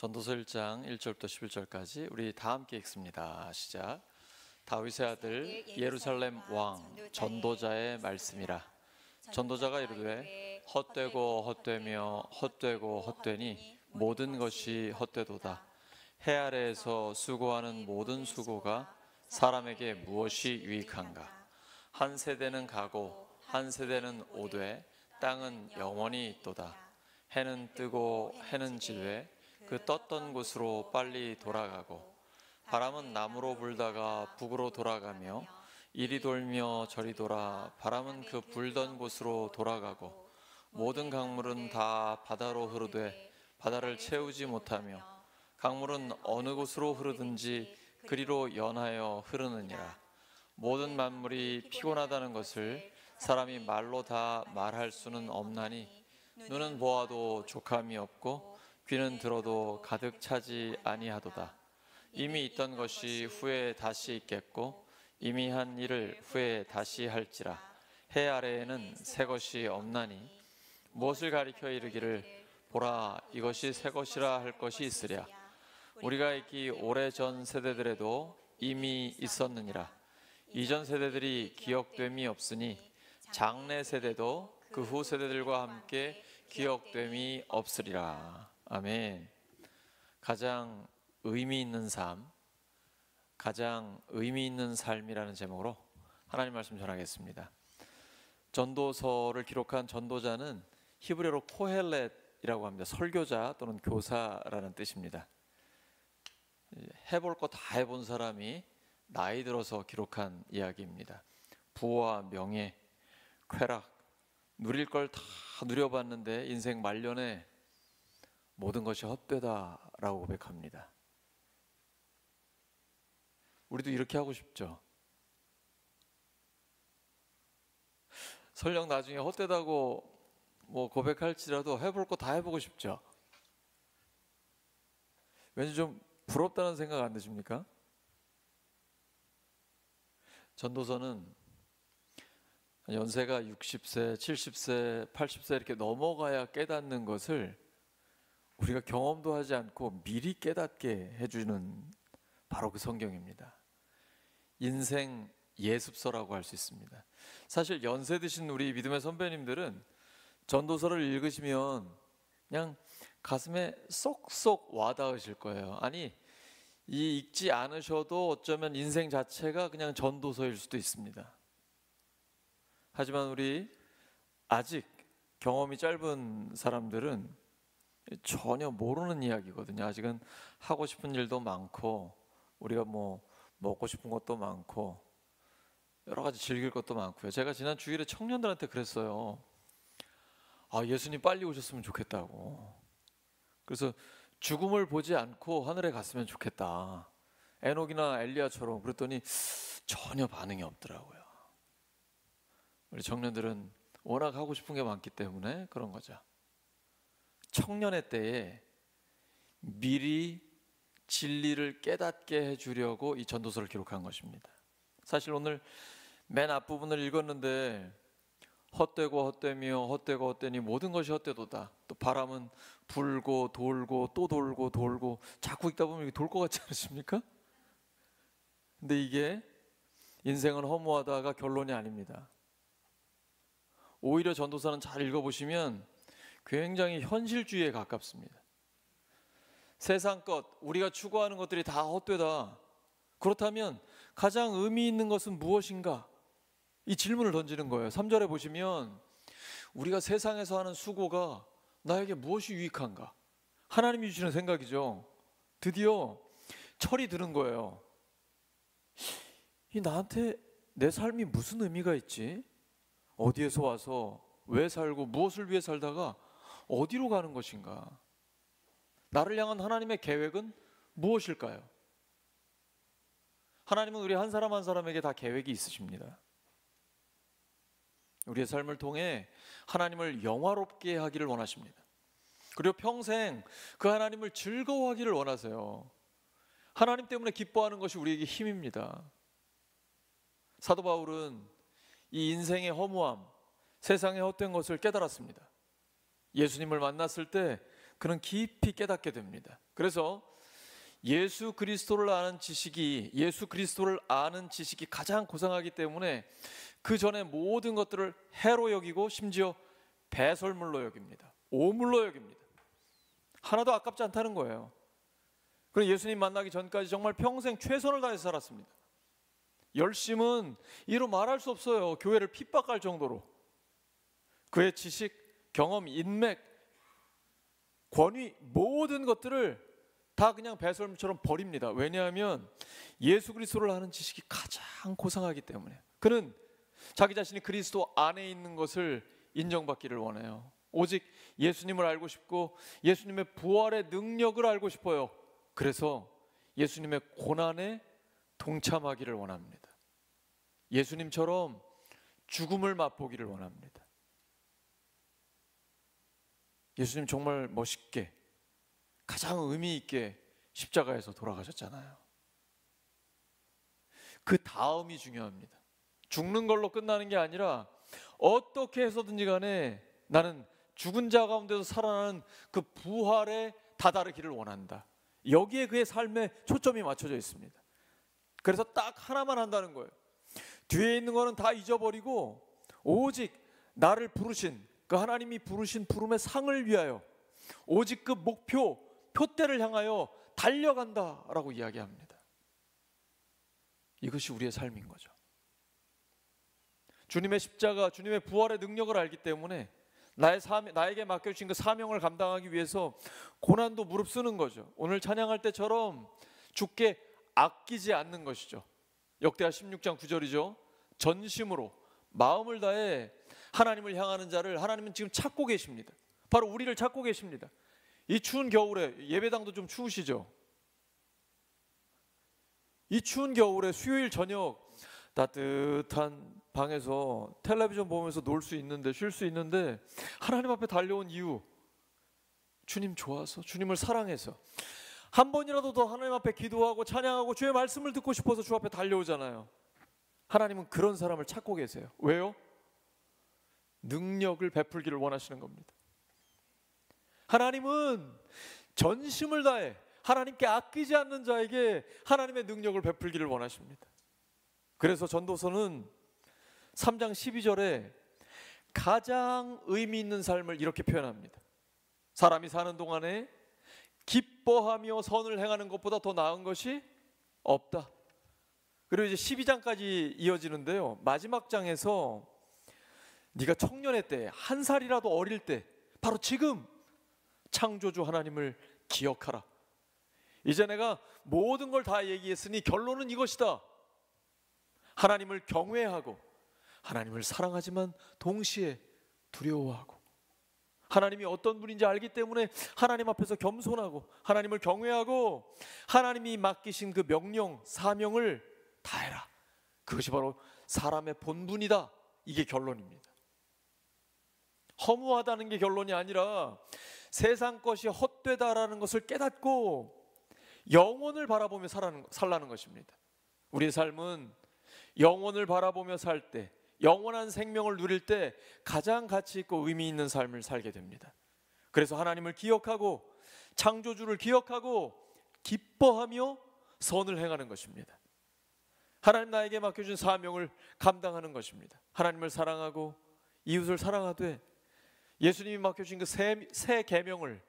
전도서 1장 1절부터 11절까지 우리 다 함께 읽습니다. 시작. 다윗의 아들 예루살렘 왕 전도자의 말씀이라. 전도자가 이르되 헛되고 헛되며 헛되고 헛되니 모든 것이 헛되도다. 해 아래에서 수고하는 모든 수고가 사람에게 무엇이 유익한가? 한 세대는 가고 한 세대는 오되 땅은 영원히 있도다. 해는 뜨고 해는 지되 그 떴던 곳으로 빨리 돌아가고 바람은 남으로 불다가 북으로 돌아가며 이리 돌며 저리 돌아 바람은 그 불던 곳으로 돌아가고 모든 강물은 다 바다로 흐르되 바다를 채우지 못하며 강물은 어느 곳으로 흐르든지 그리로 연하여 흐르느니라. 모든 만물이 피곤하다는 것을 사람이 말로 다 말할 수는 없나니 눈은 보아도 족함이 없고 귀는 들어도 가득 차지 아니하도다. 이미 있던 것이 후에 다시 있겠고 이미 한 일을 후에 다시 할지라. 해 아래에는 새 것이 없나니 무엇을 가리켜 이르기를 보라 이것이 새 것이라 할 것이 있으랴. 우리가 있기 오래전 세대들에도 이미 있었느니라. 이전 세대들이 기억됨이 없으니 장래 세대도 그 후 세대들과 함께 기억됨이 없으리라. 아멘. 가장 의미 있는 삶, 가장 의미 있는 삶이라는 제목으로 하나님 말씀 전하겠습니다. 전도서를 기록한 전도자는 히브리어로 코헬렛이라고 합니다. 설교자 또는 교사라는 뜻입니다. 해볼 거 다 해본 사람이 나이 들어서 기록한 이야기입니다. 부와 명예, 쾌락, 누릴 걸 다 누려봤는데 인생 말년에 모든 것이 헛되다라고 고백합니다. 우리도 이렇게 하고 싶죠. 설령 나중에 헛되다고 고백할지라도 해볼 거 다 해보고 싶죠. 왠지 좀 부럽다는 생각 안 드십니까? 전도서는 연세가 60세, 70세, 80세 이렇게 넘어가야 깨닫는 것을 우리가 경험도 하지 않고 미리 깨닫게 해주는 바로 그 성경입니다. 인생 예습서라고 할 수 있습니다. 사실 연세 드신 우리 믿음의 선배님들은 전도서를 읽으시면 그냥 가슴에 쏙쏙 와닿으실 거예요. 아니, 이 읽지 않으셔도 어쩌면 인생 자체가 그냥 전도서일 수도 있습니다. 하지만 우리 아직 경험이 짧은 사람들은 전혀 모르는 이야기거든요. 아직은 하고 싶은 일도 많고 우리가 먹고 싶은 것도 많고 여러 가지 즐길 것도 많고요. 제가 지난 주일에 청년들한테 그랬어요. 예수님 빨리 오셨으면 좋겠다고. 그래서 죽음을 보지 않고 하늘에 갔으면 좋겠다. 에녹이나 엘리야처럼. 그랬더니 전혀 반응이 없더라고요. 우리 청년들은 워낙 하고 싶은 게 많기 때문에 그런 거죠. 청년의 때에 미리 진리를 깨닫게 해주려고 이 전도서를 기록한 것입니다. 사실 오늘 맨 앞부분을 읽었는데 헛되고 헛되며 헛되고 헛되니 모든 것이 헛되도다. 또 바람은 불고 돌고 또 돌고 돌고 자꾸 읽다 보면 이게 돌 것 같지 않으십니까? 근데 이게 인생은 허무하다가 결론이 아닙니다. 오히려 전도서는 잘 읽어보시면 굉장히 현실주의에 가깝습니다. 세상 것, 우리가 추구하는 것들이 다 헛되다. 그렇다면 가장 의미 있는 것은 무엇인가? 이 질문을 던지는 거예요. 3절에 보시면 우리가 세상에서 하는 수고가 나에게 무엇이 유익한가? 하나님이 주시는 생각이죠. 드디어 철이 드는 거예요. 나한테 내 삶이 무슨 의미가 있지? 어디에서 와서 왜 살고 무엇을 위해 살다가 어디로 가는 것인가? 나를 향한 하나님의 계획은 무엇일까요? 하나님은 우리 한 사람 한 사람에게 다 계획이 있으십니다. 우리의 삶을 통해 하나님을 영화롭게 하기를 원하십니다. 그리고 평생 그 하나님을 즐거워하기를 원하세요. 하나님 때문에 기뻐하는 것이 우리에게 힘입니다. 사도 바울은 이 인생의 허무함, 세상의 헛된 것을 깨달았습니다. 예수님을 만났을 때 그는 깊이 깨닫게 됩니다. 그래서 예수 그리스도를 아는 지식이 가장 고상하기 때문에 그 전에 모든 것들을 해로 여기고 심지어 배설물로 여깁니다. 오물로 여깁니다. 하나도 아깝지 않다는 거예요. 그리고 예수님 만나기 전까지 정말 평생 최선을 다해서 살았습니다. 열심은 이로 말할 수 없어요. 교회를 핍박할 정도로. 그의 지식, 경험, 인맥, 권위, 모든 것들을 다 그냥 배설물처럼 버립니다. 왜냐하면 예수 그리스도를 아는 지식이 가장 고상하기 때문에. 그는 자기 자신이 그리스도 안에 있는 것을 인정받기를 원해요. 오직 예수님을 알고 싶고 예수님의 부활의 능력을 알고 싶어요. 그래서 예수님의 고난에 동참하기를 원합니다. 예수님처럼 죽음을 맛보기를 원합니다. 예수님 정말 멋있게, 가장 의미 있게 십자가에서 돌아가셨잖아요. 그 다음이 중요합니다. 죽는 걸로 끝나는 게 아니라 어떻게 해서든지 간에 나는 죽은 자 가운데서 살아나는 그 부활에 다다르기를 원한다. 여기에 그의 삶에 초점이 맞춰져 있습니다. 그래서 딱 하나만 한다는 거예요. 뒤에 있는 거는 다 잊어버리고 오직 나를 부르신, 그 하나님이 부르신 부름의 상을 위하여, 오직 그 목표, 표대를 향하여 달려간다라고 이야기합니다. 이것이 우리의 삶인 거죠. 주님의 십자가, 주님의 부활의 능력을 알기 때문에 나에게 맡겨주신 그 사명을 감당하기 위해서 고난도 무릅쓰는 거죠. 오늘 찬양할 때처럼 죽게 아끼지 않는 것이죠. 역대하 16장 9절이죠. 전심으로 마음을 다해 하나님을 향하는 자를 하나님은 지금 찾고 계십니다. 바로 우리를 찾고 계십니다. 이 추운 겨울에, 예배당도 좀 추우시죠? 이 추운 겨울에 수요일 저녁 따뜻한 방에서 텔레비전 보면서 놀 수 있는데, 쉴 수 있는데 하나님 앞에 달려온 이유, 주님 좋아서, 주님을 사랑해서, 한 번이라도 더 하나님 앞에 기도하고 찬양하고 주의 말씀을 듣고 싶어서 주 앞에 달려오잖아요. 하나님은 그런 사람을 찾고 계세요. 왜요? 능력을 베풀기를 원하시는 겁니다. 하나님은 전심을 다해 하나님께 아끼지 않는 자에게 하나님의 능력을 베풀기를 원하십니다. 그래서 전도서는 3장 12절에 가장 의미 있는 삶을 이렇게 표현합니다. 사람이 사는 동안에 기뻐하며 선을 행하는 것보다 더 나은 것이 없다. 그리고 이제 12장까지 이어지는데요, 마지막 장에서 네가 청년의 때, 한 살이라도 어릴 때, 바로 지금 창조주 하나님을 기억하라. 이제 내가 모든 걸 다 얘기했으니 결론은 이것이다. 하나님을 경외하고 하나님을 사랑하지만 동시에 두려워하고, 하나님이 어떤 분인지 알기 때문에 하나님 앞에서 겸손하고 하나님을 경외하고 하나님이 맡기신 그 명령, 사명을 다해라. 그것이 바로 사람의 본분이다. 이게 결론입니다. 허무하다는 게 결론이 아니라 세상 것이 헛되다라는 것을 깨닫고 영혼을 바라보며 살라는 것입니다. 우리의 삶은 영혼을 바라보며 살 때, 영원한 생명을 누릴 때 가장 가치 있고 의미 있는 삶을 살게 됩니다. 그래서 하나님을 기억하고 창조주를 기억하고 기뻐하며 선을 행하는 것입니다. 하나님 나에게 맡겨준 사명을 감당하는 것입니다. 하나님을 사랑하고 이웃을 사랑하되 예수님이 맡겨주신 그 새 계명을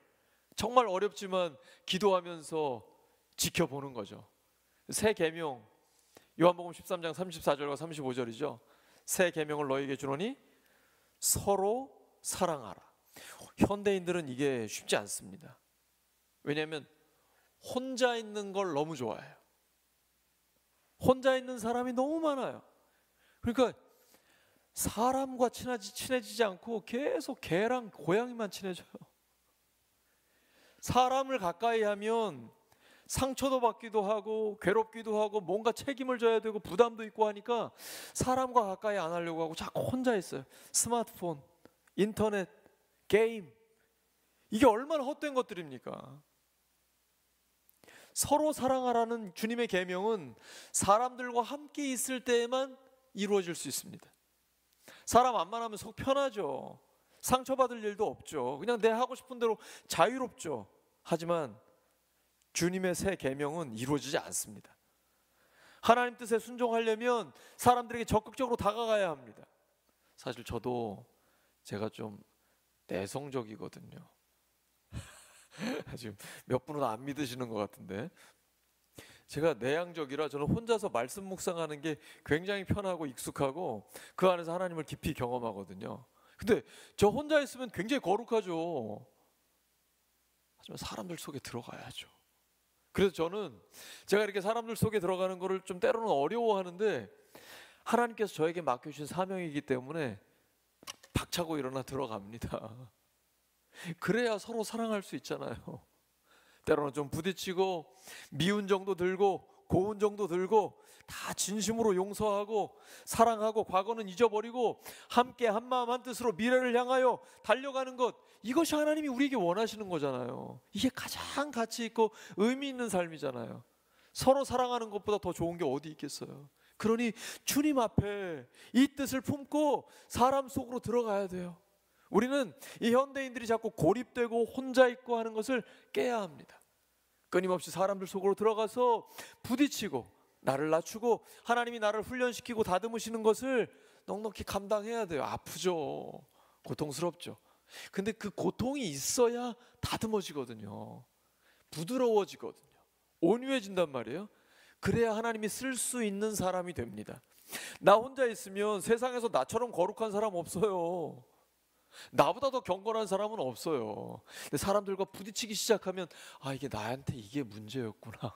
정말 어렵지만 기도하면서 지켜보는 거죠. 새 계명, 요한복음 13장 34절과 35절이죠. 새 계명을 너희에게 주노니 서로 사랑하라. 현대인들은 이게 쉽지 않습니다. 왜냐하면 혼자 있는 걸 너무 좋아해요. 혼자 있는 사람이 너무 많아요. 그러니까 사람과 친해지지 않고 계속 개랑 고양이만 친해져요. 사람을 가까이 하면 상처도 받기도 하고 괴롭기도 하고 뭔가 책임을 져야 되고 부담도 있고 하니까 사람과 가까이 안 하려고 하고 자꾸 혼자 있어요. 스마트폰, 인터넷, 게임, 이게 얼마나 헛된 것들입니까? 서로 사랑하라는 주님의 계명은 사람들과 함께 있을 때에만 이루어질 수 있습니다. 사람 안 만나면 속 편하죠. 상처받을 일도 없죠. 그냥 내 하고 싶은 대로 자유롭죠. 하지만 주님의 새 계명은 이루어지지 않습니다. 하나님 뜻에 순종하려면 사람들에게 적극적으로 다가가야 합니다. 사실 저도 제가 좀 내성적이거든요. 지금 몇 분은 안 믿으시는 것 같은데, 제가 내향적이라 저는 혼자서 말씀 묵상하는 게 굉장히 편하고 익숙하고 그 안에서 하나님을 깊이 경험하거든요. 근데 저 혼자 있으면 굉장히 거룩하죠. 하지만 사람들 속에 들어가야죠. 그래서 저는 제가 이렇게 사람들 속에 들어가는 거를 좀 때로는 어려워하는데, 하나님께서 저에게 맡겨주신 사명이기 때문에 박차고 일어나 들어갑니다. 그래야 서로 사랑할 수 있잖아요. 때로는 좀 부딪히고 미운 정도 들고 고운 정도 들고 다 진심으로 용서하고 사랑하고 과거는 잊어버리고 함께 한마음 한뜻으로 미래를 향하여 달려가는 것, 이것이 하나님이 우리에게 원하시는 거잖아요. 이게 가장 가치 있고 의미 있는 삶이잖아요. 서로 사랑하는 것보다 더 좋은 게 어디 있겠어요. 그러니 주님 앞에 이 뜻을 품고 사람 속으로 들어가야 돼요. 우리는 이 현대인들이 자꾸 고립되고 혼자 있고 하는 것을 깨야 합니다. 끊임없이 사람들 속으로 들어가서 부딪히고 나를 낮추고 하나님이 나를 훈련시키고 다듬으시는 것을 넉넉히 감당해야 돼요. 아프죠. 고통스럽죠. 근데 그 고통이 있어야 다듬어지거든요. 부드러워지거든요. 온유해진단 말이에요. 그래야 하나님이 쓸 수 있는 사람이 됩니다. 나 혼자 있으면 세상에서 나처럼 거룩한 사람 없어요. 나보다 더 경건한 사람은 없어요. 근데 사람들과 부딪히기 시작하면 이게 나한테 이게 문제였구나.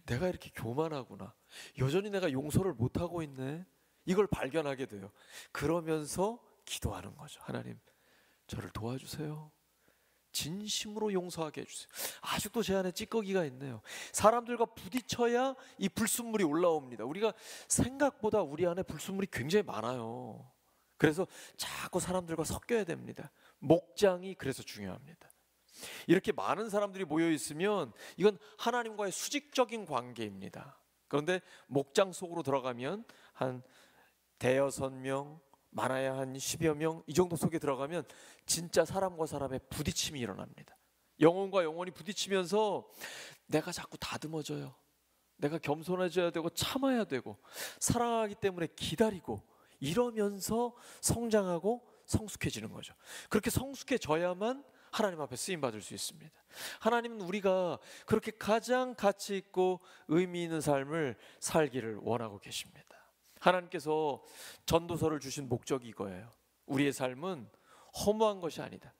내가 이렇게 교만하구나. 여전히 내가 용서를 못하고 있네. 이걸 발견하게 돼요. 그러면서 기도하는 거죠. 하나님, 저를 도와주세요. 진심으로 용서하게 해주세요. 아직도 제 안에 찌꺼기가 있네요. 사람들과 부딪혀야 이 불순물이 올라옵니다. 우리가 생각보다 우리 안에 불순물이 굉장히 많아요. 그래서 자꾸 사람들과 섞여야 됩니다. 목장이 그래서 중요합니다. 이렇게 많은 사람들이 모여 있으면 이건 하나님과의 수직적인 관계입니다. 그런데 목장 속으로 들어가면 한 대여섯 명, 많아야 한 10여 명, 이 정도 속에 들어가면 진짜 사람과 사람의 부딪힘이 일어납니다. 영혼과 영혼이 부딪히면서 내가 자꾸 다듬어져요. 내가 겸손해져야 되고 참아야 되고 사랑하기 때문에 기다리고, 이러면서 성장하고 성숙해지는 거죠. 그렇게 성숙해져야만 하나님 앞에 쓰임받을 수 있습니다. 하나님은 우리가 그렇게 가장 가치 있고 의미 있는 삶을 살기를 원하고 계십니다. 하나님께서 전도서를 주신 목적이 이거예요. 우리의 삶은 허무한 것이 아니다.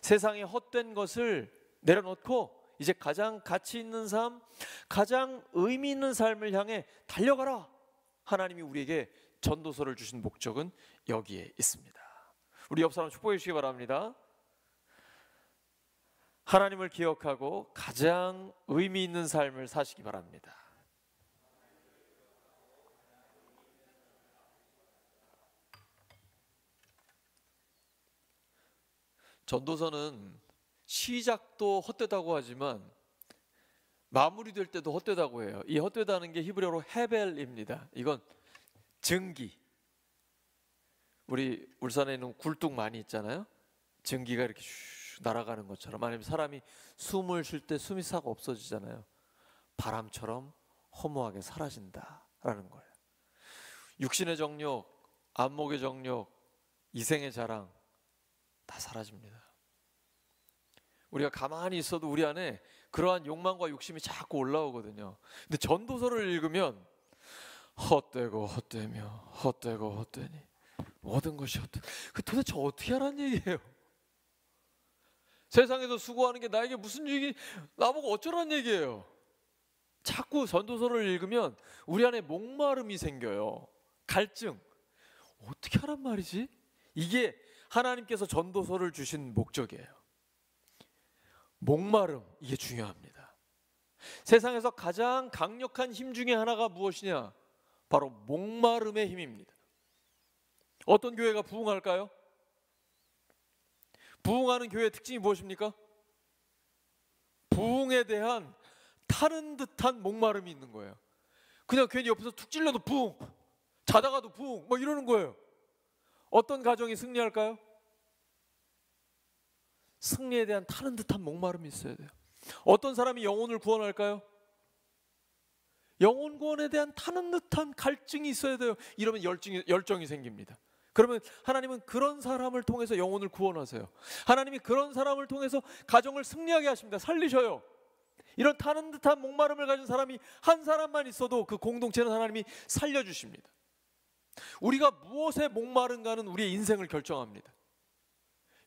세상에 헛된 것을 내려놓고 이제 가장 가치 있는 삶, 가장 의미 있는 삶을 향해 달려가라. 하나님이 우리에게 전도서를 주신 목적은 여기에 있습니다. 우리 옆 사람 축복해 주시기 바랍니다. 하나님을 기억하고 가장 의미 있는 삶을 사시기 바랍니다. 전도서는 시작도 헛되다고 하지만 마무리될 때도 헛되다고 해요. 이 헛되다는 게 히브리어로 헤벨입니다. 이건 증기. 우리 울산에 있는 굴뚝 많이 있잖아요. 증기가 이렇게 슉 날아가는 것처럼, 아니면 사람이 숨을 쉴 때 숨이 싹 없어지잖아요. 바람처럼 허무하게 사라진다라는 거예요. 육신의 정욕, 안목의 정욕, 이생의 자랑 다 사라집니다. 우리가 가만히 있어도 우리 안에 그러한 욕망과 욕심이 자꾸 올라오거든요. 근데 전도서를 읽으면 헛되고 헛되며 헛되고 헛되니 모든 것이 헛되. 그 도대체 어떻게 하라는 얘기예요? 세상에서 수고하는 게 나에게 무슨 얘기, 나보고 어쩌라는 얘기예요? 자꾸 전도서를 읽으면 우리 안에 목마름이 생겨요. 갈증. 어떻게 하란 말이지? 이게 하나님께서 전도서를 주신 목적이에요. 목마름, 이게 중요합니다. 세상에서 가장 강력한 힘 중에 하나가 무엇이냐? 바로 목마름의 힘입니다. 어떤 교회가 부흥할까요? 부흥하는 교회의 특징이 무엇입니까? 부흥에 대한 타는 듯한 목마름이 있는 거예요. 그냥 괜히 옆에서 툭 찔러도 부흥, 자다가도 부흥, 뭐 이러는 거예요. 어떤 가정이 승리할까요? 승리에 대한 타는 듯한 목마름이 있어야 돼요. 어떤 사람이 영혼을 구원할까요? 영혼 구원에 대한 타는 듯한 갈증이 있어야 돼요. 이러면 열정이 생깁니다. 그러면 하나님은 그런 사람을 통해서 영혼을 구원하세요. 하나님이 그런 사람을 통해서 가정을 승리하게 하십니다. 살리셔요. 이런 타는 듯한 목마름을 가진 사람이 한 사람만 있어도 그 공동체는 하나님이 살려주십니다. 우리가 무엇에 목마른가는 우리의 인생을 결정합니다.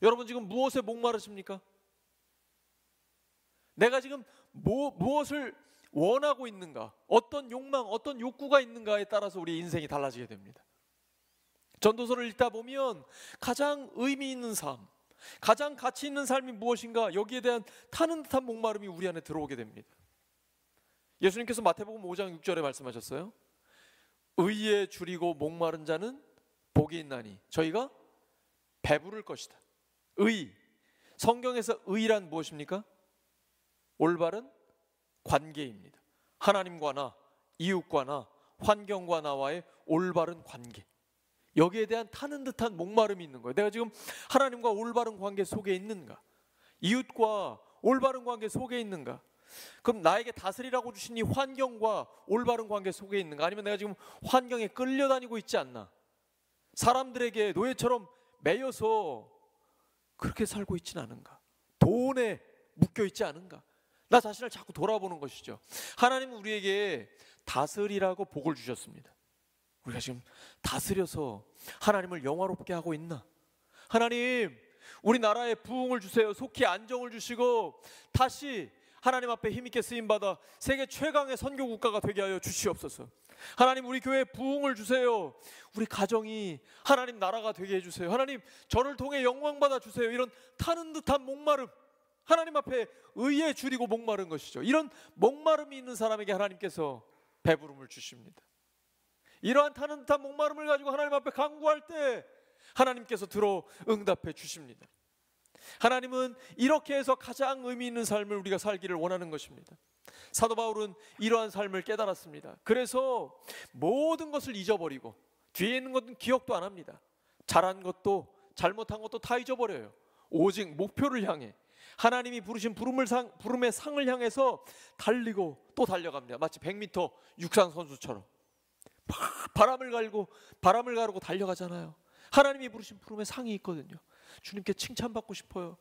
여러분 지금 무엇에 목마르십니까? 내가 지금 무엇을 원하고 있는가, 어떤 욕망, 어떤 욕구가 있는가에 따라서 우리의 인생이 달라지게 됩니다. 전도서를 읽다 보면 가장 의미 있는 삶, 가장 가치 있는 삶이 무엇인가, 여기에 대한 타는 듯한 목마름이 우리 안에 들어오게 됩니다. 예수님께서 마태복음 5장 6절에 말씀하셨어요. 의에 줄이고 목마른 자는 복이 있나니 저희가 배부를 것이다. 의, 성경에서 의란 무엇입니까? 올바른 관계입니다. 하나님과 나, 이웃과 나, 환경과 나와의 올바른 관계. 여기에 대한 타는 듯한 목마름이 있는 거예요. 내가 지금 하나님과 올바른 관계 속에 있는가? 이웃과 올바른 관계 속에 있는가? 그럼 나에게 다스리라고 주신 이 환경과 올바른 관계 속에 있는가? 아니면 내가 지금 환경에 끌려다니고 있지 않나? 사람들에게 노예처럼 매여서 그렇게 살고 있지는 않은가? 돈에 묶여 있지 않은가? 나 자신을 자꾸 돌아보는 것이죠. 하나님은 우리에게 다스리라고 복을 주셨습니다. 우리가 지금 다스려서 하나님을 영화롭게 하고 있나? 하나님, 우리 나라에 부흥을 주세요. 속히 안정을 주시고 다시 하나님 앞에 힘있게 쓰임받아 세계 최강의 선교 국가가 되게 하여 주시옵소서. 하나님, 우리 교회에 부흥을 주세요. 우리 가정이 하나님 나라가 되게 해주세요. 하나님, 저를 통해 영광받아 주세요. 이런 타는 듯한 목마름, 하나님 앞에 의에 줄이고 목마른 것이죠. 이런 목마름이 있는 사람에게 하나님께서 배부름을 주십니다. 이러한 타는 듯한 목마름을 가지고 하나님 앞에 간구할 때 하나님께서 들어 응답해 주십니다. 하나님은 이렇게 해서 가장 의미 있는 삶을 우리가 살기를 원하는 것입니다. 사도 바울은 이러한 삶을 깨달았습니다. 그래서 모든 것을 잊어버리고 뒤에 있는 것은 기억도 안 합니다. 잘한 것도 잘못한 것도 다 잊어버려요. 오직 목표를 향해 하나님이 부르신 부름의 상을 향해서 달리고 또 달려갑니다. 마치 100m 육상 선수처럼 바람을 가르고 달려가잖아요. 하나님이 부르신 부름의 상이 있거든요. 주님께 칭찬받고 싶어요.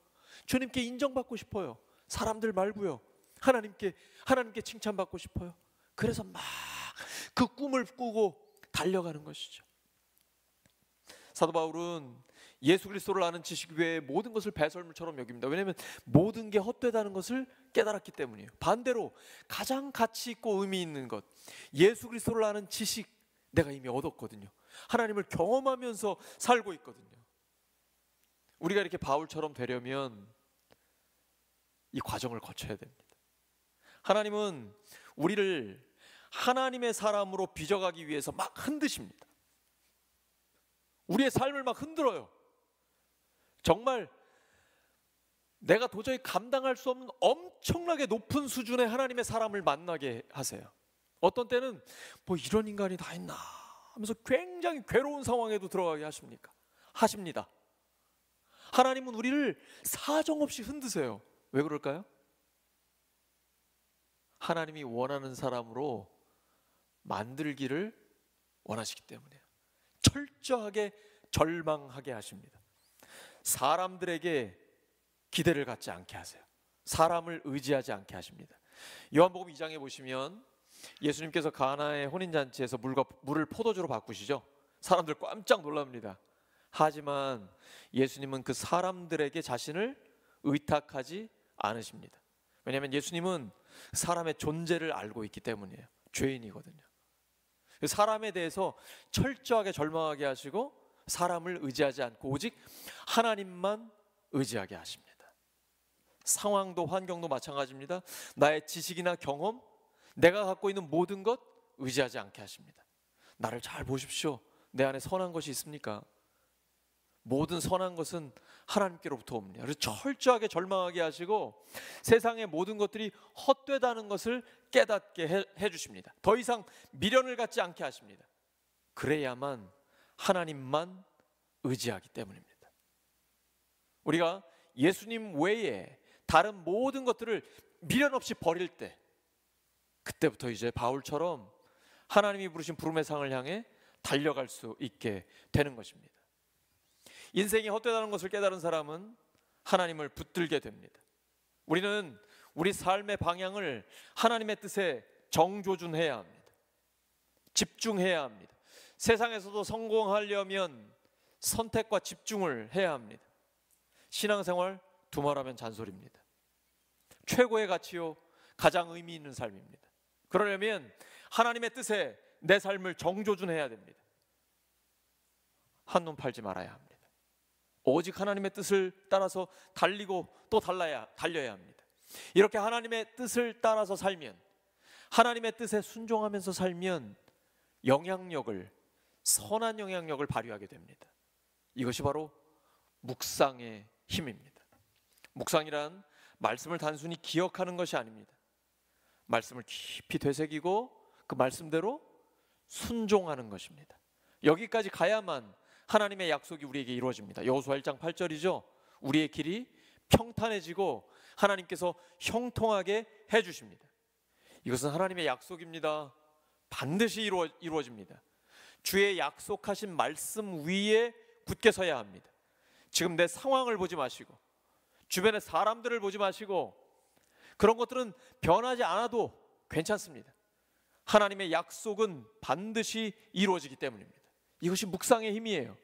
주님께 인정받고 싶어요. 사람들 말고요. 하나님께 칭찬받고 싶어요. 그래서 막 그 꿈을 꾸고 달려가는 것이죠. 사도 바울은 예수 그리스도를 아는 지식 외에 모든 것을 배설물처럼 여깁니다. 왜냐하면 모든 게 헛되다는 것을 깨달았기 때문이에요. 반대로 가장 가치 있고 의미 있는 것, 예수 그리스도를 아는 지식, 내가 이미 얻었거든요. 하나님을 경험하면서 살고 있거든요. 우리가 이렇게 바울처럼 되려면 이 과정을 거쳐야 됩니다. 하나님은 우리를 하나님의 사람으로 빚어가기 위해서 막 흔드십니다. 우리의 삶을 막 흔들어요. 정말 내가 도저히 감당할 수 없는 엄청나게 높은 수준의 하나님의 사람을 만나게 하세요. 어떤 때는 뭐 이런 인간이 다 있나 하면서 굉장히 괴로운 상황에도 들어가게 하십니다. 하나님은 우리를 사정없이 흔드세요. 왜 그럴까요? 하나님이 원하는 사람으로 만들기를 원하시기 때문이에요. 철저하게 절망하게 하십니다. 사람들에게 기대를 갖지 않게 하세요. 사람을 의지하지 않게 하십니다. 요한복음 2장에 보시면 예수님께서 가나의 혼인잔치에서 물을 포도주로 바꾸시죠. 사람들 깜짝 놀랍니다. 하지만 예수님은 그 사람들에게 자신을 의탁하지 않으십니다. 왜냐하면 예수님은 사람의 존재를 알고 있기 때문이에요. 죄인이거든요. 사람에 대해서 철저하게 절망하게 하시고 사람을 의지하지 않고 오직 하나님만 의지하게 하십니다. 상황도 환경도 마찬가지입니다. 나의 지식이나 경험, 내가 갖고 있는 모든 것 의지하지 않게 하십니다. 나를 잘 보십시오. 내 안에 선한 것이 있습니까? 모든 선한 것은 하나님께로부터 옵니다. 그래서 철저하게 절망하게 하시고 세상의 모든 것들이 헛되다는 것을 깨닫게 해주십니다. 더 이상 미련을 갖지 않게 하십니다. 그래야만 하나님만 의지하기 때문입니다. 우리가 예수님 외에 다른 모든 것들을 미련 없이 버릴 때, 그때부터 이제 바울처럼 하나님이 부르신 부름의 상을 향해 달려갈 수 있게 되는 것입니다. 인생이 헛되다는 것을 깨달은 사람은 하나님을 붙들게 됩니다. 우리는 우리 삶의 방향을 하나님의 뜻에 정조준해야 합니다. 집중해야 합니다. 세상에서도 성공하려면 선택과 집중을 해야 합니다. 신앙생활 두말하면 잔소리입니다. 최고의 가치요, 가장 의미 있는 삶입니다. 그러려면 하나님의 뜻에 내 삶을 정조준해야 됩니다. 한눈 팔지 말아야 합니다. 오직 하나님의 뜻을 따라서 달리고 또 달려야 합니다. 이렇게 하나님의 뜻을 따라서 살면, 하나님의 뜻에 순종하면서 살면 선한 영향력을 발휘하게 됩니다. 이것이 바로 묵상의 힘입니다. 묵상이란 말씀을 단순히 기억하는 것이 아닙니다. 말씀을 깊이 되새기고 그 말씀대로 순종하는 것입니다. 여기까지 가야만 하나님의 약속이 우리에게 이루어집니다. 여호수아 1장 8절이죠. 우리의 길이 평탄해지고 하나님께서 형통하게 해주십니다. 이것은 하나님의 약속입니다. 반드시 이루어집니다. 주의 약속하신 말씀 위에 굳게 서야 합니다. 지금 내 상황을 보지 마시고, 주변의 사람들을 보지 마시고, 그런 것들은 변하지 않아도 괜찮습니다. 하나님의 약속은 반드시 이루어지기 때문입니다. 이것이 묵상의 힘이에요.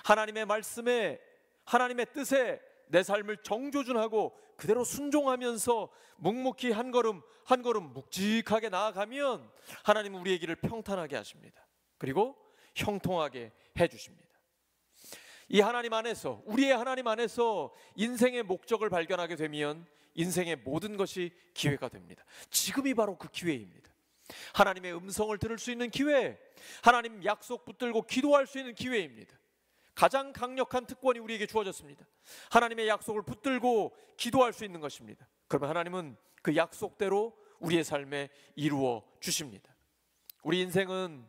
하나님의 말씀에, 하나님의 뜻에 내 삶을 정조준하고 그대로 순종하면서 묵묵히 한 걸음 한 걸음 묵직하게 나아가면 하나님은 우리의 길을 평탄하게 하십니다. 그리고 형통하게 해주십니다. 이 하나님 안에서, 우리의 하나님 안에서 인생의 목적을 발견하게 되면 인생의 모든 것이 기회가 됩니다. 지금이 바로 그 기회입니다. 하나님의 음성을 들을 수 있는 기회, 하나님 약속 붙들고 기도할 수 있는 기회입니다. 가장 강력한 특권이 우리에게 주어졌습니다. 하나님의 약속을 붙들고 기도할 수 있는 것입니다. 그러면 하나님은 그 약속대로 우리의 삶에 이루어 주십니다. 우리 인생은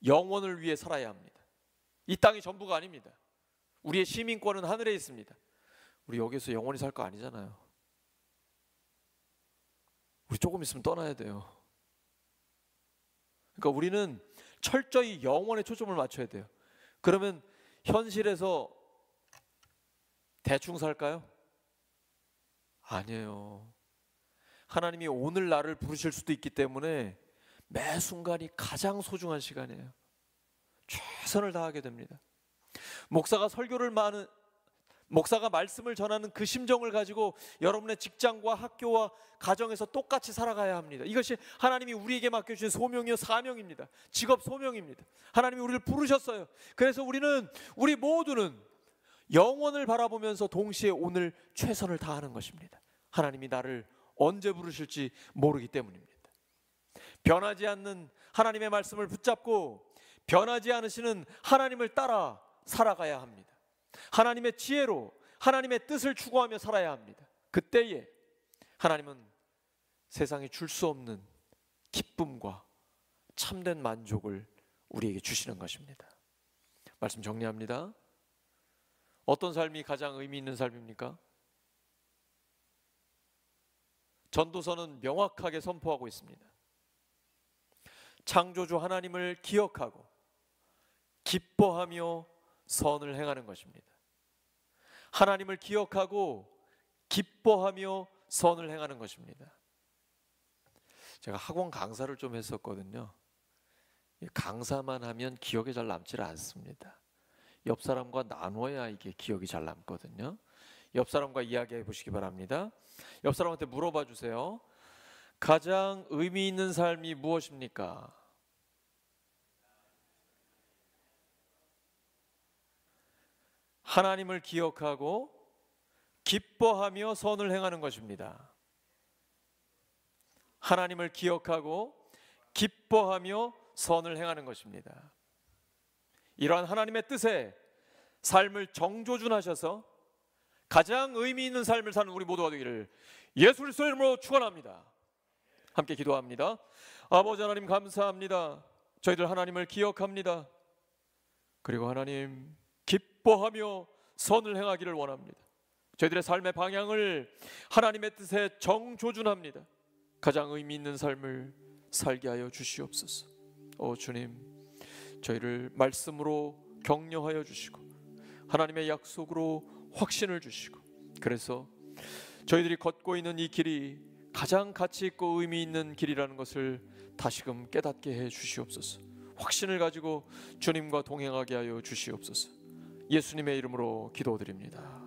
영원을 위해 살아야 합니다. 이 땅이 전부가 아닙니다. 우리의 시민권은 하늘에 있습니다. 우리 여기서 영원히 살 거 아니잖아요. 우리 조금 있으면 떠나야 돼요. 그러니까 우리는 철저히 영원에 초점을 맞춰야 돼요. 그러면 현실에서 대충 살까요? 아니에요. 하나님이 오늘 나를 부르실 수도 있기 때문에 매 순간이 가장 소중한 시간이에요. 최선을 다하게 됩니다. 목사가 말씀을 전하는 그 심정을 가지고 여러분의 직장과 학교와 가정에서 똑같이 살아가야 합니다. 이것이 하나님이 우리에게 맡겨주신 소명이요, 사명입니다. 직업 소명입니다. 하나님이 우리를 부르셨어요. 그래서 우리 모두는 영원을 바라보면서 동시에 오늘 최선을 다하는 것입니다. 하나님이 나를 언제 부르실지 모르기 때문입니다. 변하지 않는 하나님의 말씀을 붙잡고 변하지 않으시는 하나님을 따라 살아가야 합니다. 하나님의 지혜로 하나님의 뜻을 추구하며 살아야 합니다. 그때에 하나님은 세상이 줄 수 없는 기쁨과 참된 만족을 우리에게 주시는 것입니다. 말씀 정리합니다. 어떤 삶이 가장 의미 있는 삶입니까? 전도서는 명확하게 선포하고 있습니다. 창조주 하나님을 기억하고 기뻐하며 선을 행하는 것입니다. 하나님을 기억하고 기뻐하며 선을 행하는 것입니다. 제가 학원 강사를 좀 했었거든요. 강사만 하면 기억에 잘 남지 않습니다. 옆 사람과 나눠야 이게 기억이 잘 남거든요. 옆 사람과 이야기해 보시기 바랍니다. 옆 사람한테 물어봐 주세요. 가장 의미 있는 삶이 무엇입니까? 하나님을 기억하고 기뻐하며 선을 행하는 것입니다. 하나님을 기억하고 기뻐하며 선을 행하는 것입니다. 이러한 하나님의 뜻에 삶을 정조준하셔서 가장 의미 있는 삶을 사는 우리 모두가 되기를 예수 그리스도의 이름으로 축원합니다. 함께 기도합니다. 아버지 하나님 감사합니다. 저희들 하나님을 기억합니다. 그리고 하나님 기뻐하며 선을 행하기를 원합니다. 저희들의 삶의 방향을 하나님의 뜻에 정조준합니다. 가장 의미 있는 삶을 살게 하여 주시옵소서. 주님, 저희를 말씀으로 격려하여 주시고 하나님의 약속으로 확신을 주시고, 그래서 저희들이 걷고 있는 이 길이 가장 가치 있고 의미 있는 길이라는 것을 다시금 깨닫게 해 주시옵소서. 확신을 가지고 주님과 동행하게 하여 주시옵소서. 예수님의 이름으로 기도드립니다.